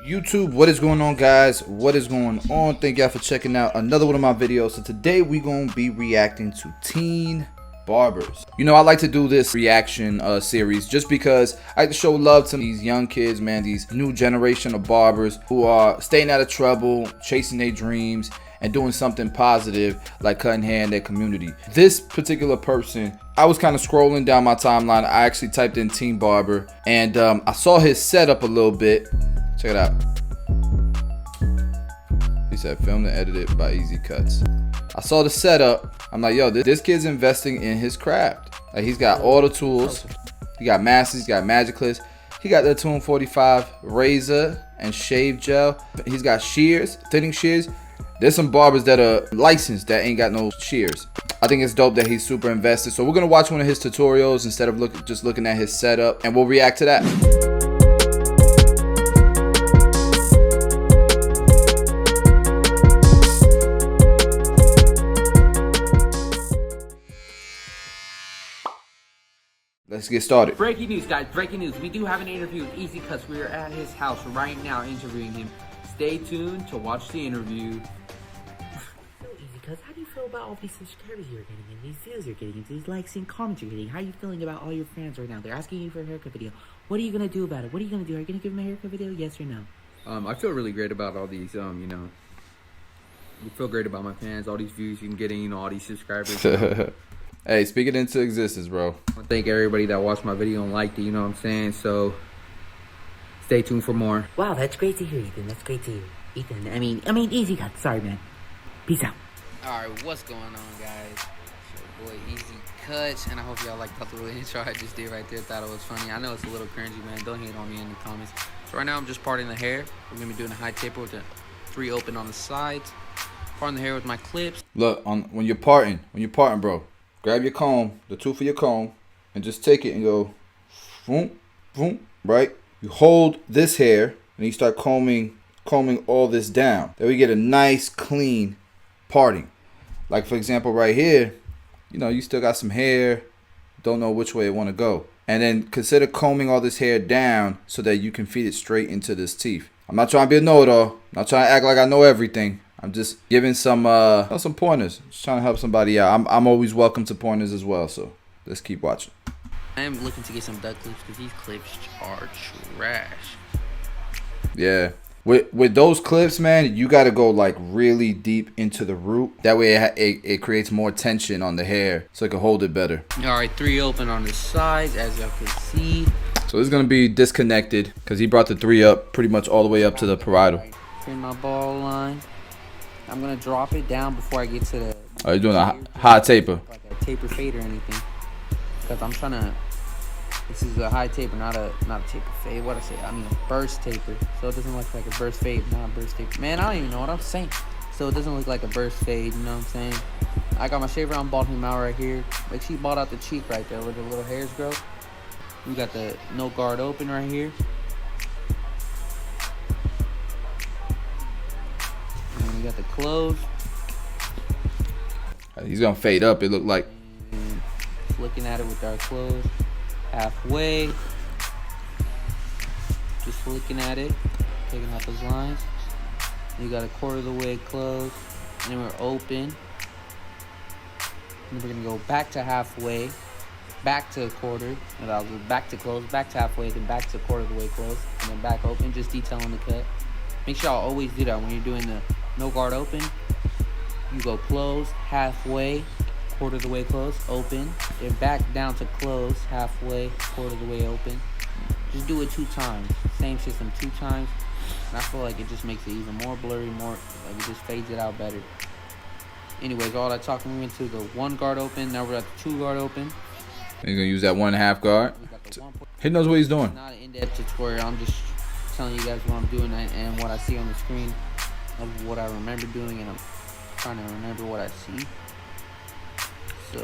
YouTube, what is going on, guys? What is going on? Thank y'all for checking out another one of my videos. So today we're gonna be reacting to teen barbers. You know, I like to do this reaction series just because I like to show love to these young kids, man, these new generation of barbers who are staying out of trouble, chasing their dreams, and doing something positive like cutting hair in their community. This particular person, I was kind of scrolling down my timeline. I actually typed in teen barber, and I saw his setup a little bit. Check it out. He said filmed and edited by EasyCuttz. I saw the setup. I'm like, yo, this kid's investing in his craft. Like, he's got all the tools. He got masters, he got magic clips. He got the 245 razor and shave gel. He's got shears, thinning shears. There's some barbers that are licensed that ain't got no shears. I think it's dope that he's super invested. So we're gonna watch one of his tutorials instead of just looking at his setup, and we'll react to that. Let's get started. Breaking news, guys. Breaking news. We do have an interview with EasyCuttz. We are at his house right now interviewing him. Stay tuned to watch the interview. So EasyCuttz, how do you feel about all these subscribers you're getting and these views you're getting, these likes and comments you're getting? How are you feeling about all your fans right now? They're asking you for a haircut video. What are you going to do about it? What are you going to do? Are you going to give them a haircut video? Yes or no? I feel really great about all these, I feel great about my fans, all these views you can get in, all these subscribers. Hey, speak it into existence, bro. I thank everybody that watched my video and liked it, you know what I'm saying? So, stay tuned for more. Wow, that's great to hear, Ethan. That's great to hear. Ethan, I mean, EasyCuttz. Sorry, man. Peace out. Alright, what's going on, guys? It's your boy EasyCuttz, and I hope y'all liked the little intro I just did right there. Thought it was funny. I know it's a little cringy, man. Don't hate on me in the comments. So right now I'm just parting the hair. We're going to be doing a high taper with the 3 open on the sides. Parting the hair with my clips. Look, when you're parting, bro, grab your comb, the tooth of your comb, and just take it and go, boom, boom, right? You hold this hair, and you start combing all this down. Then we get a nice, clean parting. Like, for example, right here, you know, you still got some hair, don't know which way it want to go. And then consider combing all this hair down so that you can feed it straight into this teeth. I'm not trying to be a know-it-all. I'm not trying to act like I know everything. I'm just giving some pointers. Just trying to help somebody out. I'm always welcome to pointers as well. So let's keep watching. I am looking to get some duck clips because these clips are trash. Yeah. With those clips, man, you got to go like really deep into the root. That way it creates more tension on the hair so it can hold it better. Alright, 3 open on the sides, as y'all can see. So this is going to be disconnected because he brought the 3 up pretty much all the way up to the parietal. Trim my ball line. I'm going to drop it down before I get to the... Oh, you're doing a high taper. Like a taper fade or anything. Because I'm trying to... This is a high taper, not a taper fade. What I say? I mean a burst taper. So it doesn't look like a burst fade, not a burst taper. Man, I don't even know what I'm saying. So it doesn't look like a burst fade, you know what I'm saying? I got my shaver on, bald him out right here. Make sure you bald out the cheek right there where the little hairs grow. We got the no guard open right here. And we got the close. He's going to fade up, it looked like. And just looking at it with our close. Halfway, just looking at it, taking out those lines. You got a quarter of the way closed, and then we're open. And we're gonna go back to halfway, back to a quarter, and I'll go back to close, back to halfway, then back to a quarter of the way closed, and then back open. Just detailing the cut. Make sure y'all always do that when you're doing the no guard open. You go close, halfway, quarter of the way close, open, then back down to close, halfway, quarter of the way open. Just do it 2 times. Same system 2 times. And I feel like it just makes it even more blurry, more like it just fades it out better. Anyways, all that talking, we went to the 1 guard open, now we're at the 2 guard open. He's gonna use that 1.5 guard. He knows what he's doing. Not an in-depth tutorial, I'm just telling you guys what I'm doing and what I see on the screen of what I remember doing, and I'm trying to remember what I see. So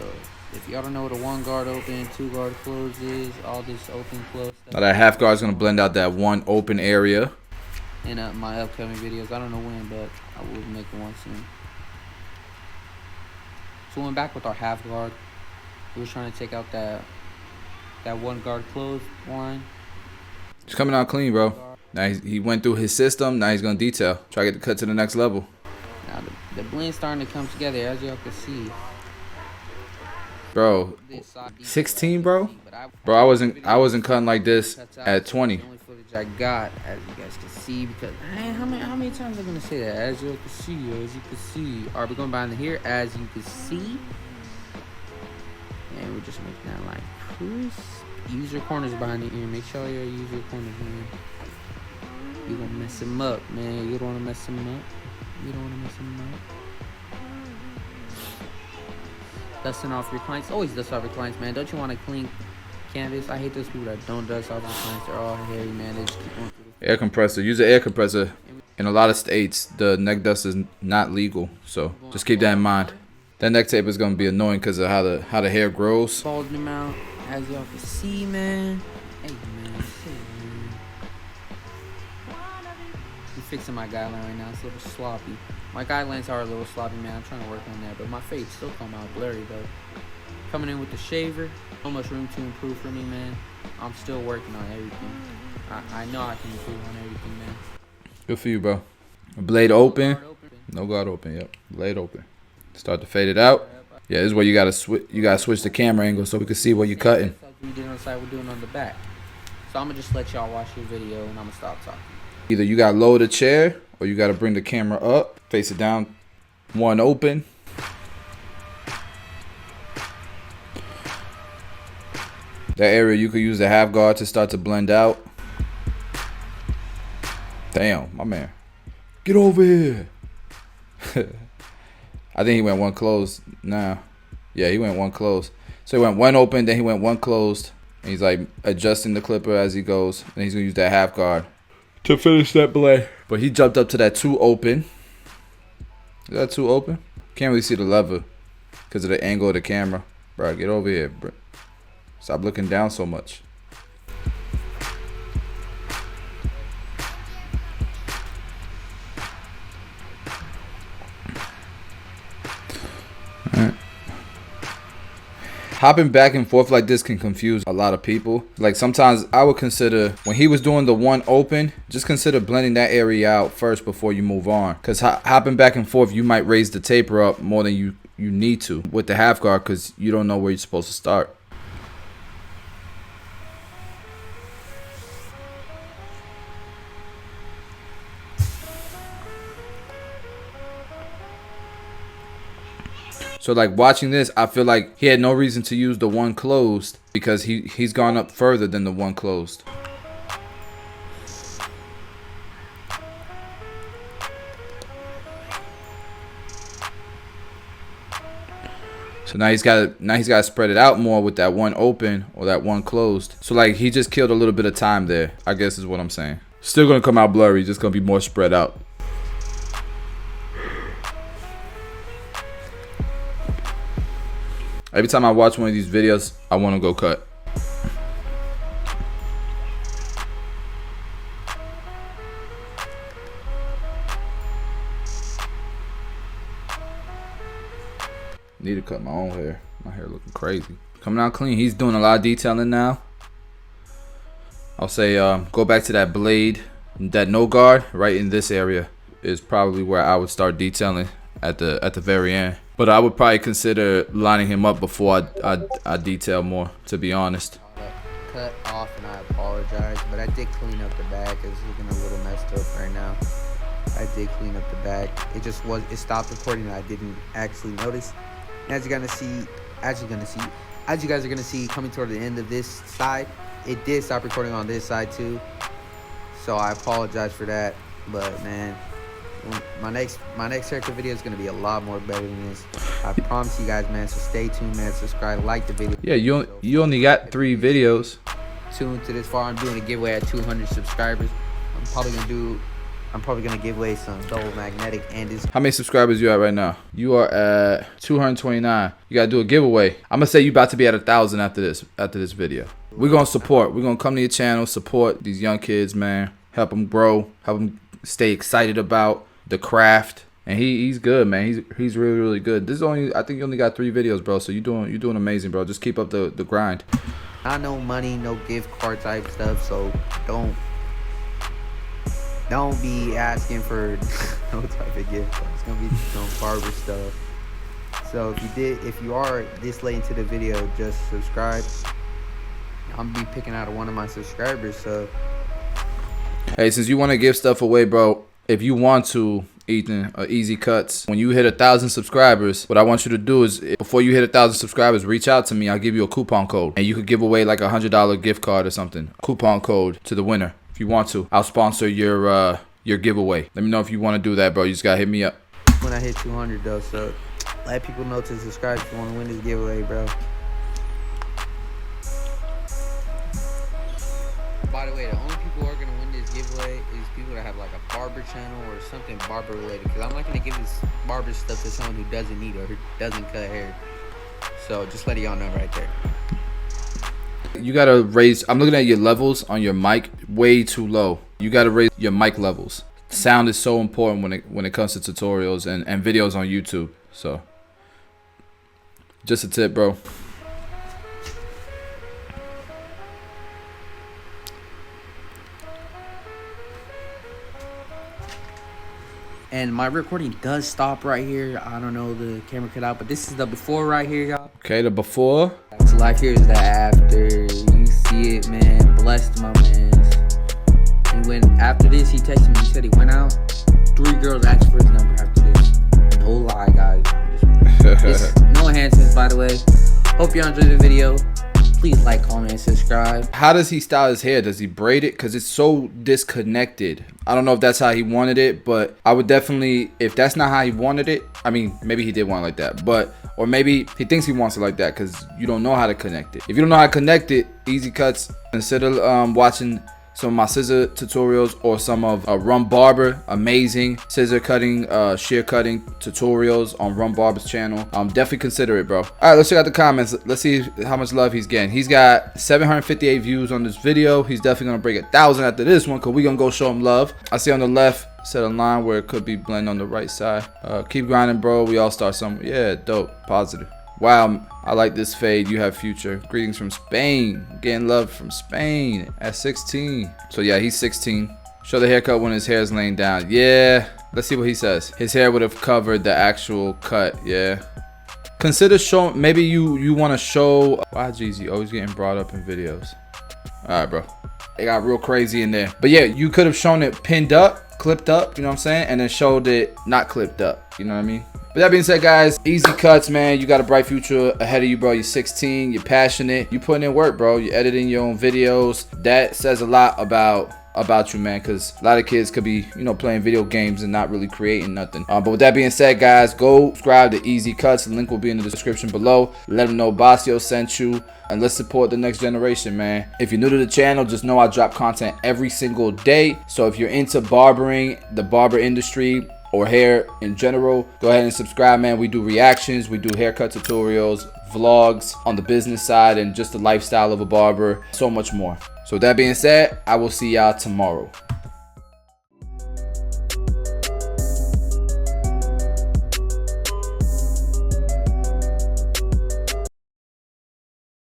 if y'all don't know what a 1 guard open, 2 guard close is, all this open close stuff. Now that half guard is gonna blend out that 1 open area. In my upcoming videos, I don't know when, but I will make one soon. So we went back with our half guard. We were trying to take out that 1 guard close line. It's coming out clean, bro. Now he went through his system. Now he's gonna detail. Try to get the cut to the next level. Now the blend's starting to come together, as y'all can see. Bro, 16, bro. Bro, I wasn't cutting like this at 20. The only footage I got, as you guys can see, because man, how many times am I gonna say that? As you can see. Alright, we're going behind here, as you can see. And we're just making that line crisp. Use your corners behind the ear. Make sure you use your corners, man. You're gonna mess him up, man. You don't wanna mess him up. Dusting off your clients. Always dust off your clients, man. Don't you want a clean canvas? I hate those people that don't dust off their clients. They're all hairy, man. They just keep going through the Air compressor. Use an air compressor. In a lot of states, the neck dust is not legal, so just keep that in mind. That neck tape is gonna be annoying because of how the hair grows. balding them out, as y'all can see, man. Hey, man. I'm fixing my guideline right now. It's a little sloppy. My guidelines are a little sloppy, man. I'm trying to work on that, but my fades still come out blurry, though. Coming in with the shaver. So much room to improve for me, man. I'm still working on everything. I know I can improve on everything, man. Good for you, bro. Blade open. No guard open. Yep. Blade open. Start to fade it out. Yeah, this is where you gotta switch the camera angle so we can see what you're cutting. We did on the side, we're doing on the back. So I'm gonna just let y'all watch your video and I'm gonna stop talking. Either you gotta lower the chair or you gotta bring the camera up, face it down, one open. That area you could use the half guard to start to blend out. Damn, my man. Get over here. I think he went one closed now. Yeah, he went one closed. So he went one open, then he went one closed. And he's like adjusting the clipper as he goes. And he's gonna use that half guard to finish that blade. But he jumped up to that 2 open. Is that 2 open? Can't really see the lever because of the angle of the camera. Bro, get over here, bro. Stop looking down so much. Hopping back and forth like this can confuse a lot of people. Like sometimes I would consider, when he was doing the 1 open, just consider blending that area out first before you move on. Because hopping back and forth, you might raise the taper up more than you need to with the half guard because you don't know where you're supposed to start. So like watching this, I feel like he had no reason to use the 1 closed because he's gone up further than the 1 closed. So now he's got to spread it out more with that 1 open or that 1 closed. So like he just killed a little bit of time there, I guess is what I'm saying. Still gonna come out blurry, just gonna be more spread out. Every time I watch one of these videos, I want to go cut. Need to cut my own hair. My hair looking crazy. Coming out clean. He's doing a lot of detailing now. I'll say go back to that blade. That no guard right in this area is probably where I would start detailing at the very end. But I would probably consider lining him up before I detail more, to be honest. Cut off, and I apologize, but I did clean up the back. It's looking a little messed up right now. I did clean up the back. It stopped recording and I didn't actually notice. And as you guys are gonna see coming toward the end of this side, it did stop recording on this side too. So I apologize for that. But man, my next haircut video is gonna be a lot more better than this. I promise you guys, man. So stay tuned, man. Subscribe, like the video. Yeah, you only got 3 videos. Tuned to this far. I'm doing a giveaway at 200 subscribers. I'm probably gonna give away some double magnetic and this. How many subscribers you at right now? You are at 229. You gotta do a giveaway. I'm gonna say you about to be at 1,000 after this video. We're gonna support. We're gonna come to your channel, support these young kids, man. Help them grow. Help them stay excited about the craft. And he's good, man. He's really, really good. I think you only got 3 videos, bro. So you're doing amazing, bro. Just keep up the grind. Not no money, no gift card type stuff. So don't don't be asking for no type of gift. It's gonna be some barber stuff. So if you are this late into the video, just subscribe. I'm gonna be picking out one of my subscribers. So hey, since you want to give stuff away, bro, if you want to, Ethan, EasyCuttz, when you hit 1,000 subscribers, what I want you to do is, before you hit 1,000 subscribers, reach out to me. I'll give you a coupon code, and you could give away like a $100 gift card or something. Coupon code to the winner if you want to. I'll sponsor your giveaway. Let me know if you want to do that, bro. You just gotta hit me up. when I hit 200 though, so let people know to subscribe if you want to win this giveaway, bro. By the way, the only people who are gonna win this giveaway is people that have like a barber channel or something barber related. Because I'm not gonna give this barber stuff to someone who doesn't need or who doesn't cut hair. So just letting y'all know right there. You gotta raise. I'm looking at your levels on your mic, way too low. You gotta raise your mic levels. Sound is so important when it comes to tutorials and videos on YouTube. So just a tip, bro. And my recording does stop right here. I don't know, the camera cut out, but this is the before right here, y'all. Okay, the before. So like here's the after. You see it, man. Blessed my man. And when after this, he texted me. He said he went out. 3 girls asked for his number after this. No lie, guys. Just no enhancements, by the way. Hope you enjoyed the video. Please like, comment, and subscribe. How does he style his hair? Does he braid it? Because it's so disconnected. I don't know if that's how he wanted it, but I would definitely, if that's not how he wanted it, I mean, maybe he did want it like that, but, or maybe he thinks he wants it like that because you don't know how to connect it. If you don't know how to connect it, EasyCuttz, instead of watching some of my scissor tutorials or some of Rum Barber, amazing scissor cutting, shear cutting tutorials on Rum Barber's channel, definitely consider it, bro. All right, let's check out the comments. Let's see how much love he's getting. He's got 758 views on this video. He's definitely gonna break 1,000 after this one because we're gonna go show him love. I see on the left set a line where it could be blend on the right side. Keep grinding, bro. We all start somewhere. Yeah, dope, positive. Wow, I like this fade. You have future. Greetings from Spain. Getting love from Spain at 16. So yeah, he's 16. Show the haircut when his hair is laying down. Yeah, let's see what he says. His hair would have covered the actual cut. Yeah. Consider showing. Maybe you want to show. Why Jeezy always getting brought up in videos? All right, bro. It got real crazy in there. But yeah, you could have shown it pinned up, clipped up. You know what I'm saying? And then showed it not clipped up. You know what I mean? With that being said, guys, EasyCuttz, man, you got a bright future ahead of you, bro. You're 16, you're passionate, you putting in work, bro. You're editing your own videos. That says a lot about you, man, because a lot of kids could be, you know, playing video games and not really creating nothing. But with that being said, guys, go subscribe to EasyCuttz. The link will be in the description below. Let them know Basio sent you, and let's support the next generation, man. If you're new to the channel, just know I drop content every single day. So if you're into barbering, the barber industry, or hair in general, go ahead and subscribe, man. We do reactions, we do haircut tutorials, vlogs on the business side, and just the lifestyle of a barber, so much more. So with that being said, I will see y'all tomorrow.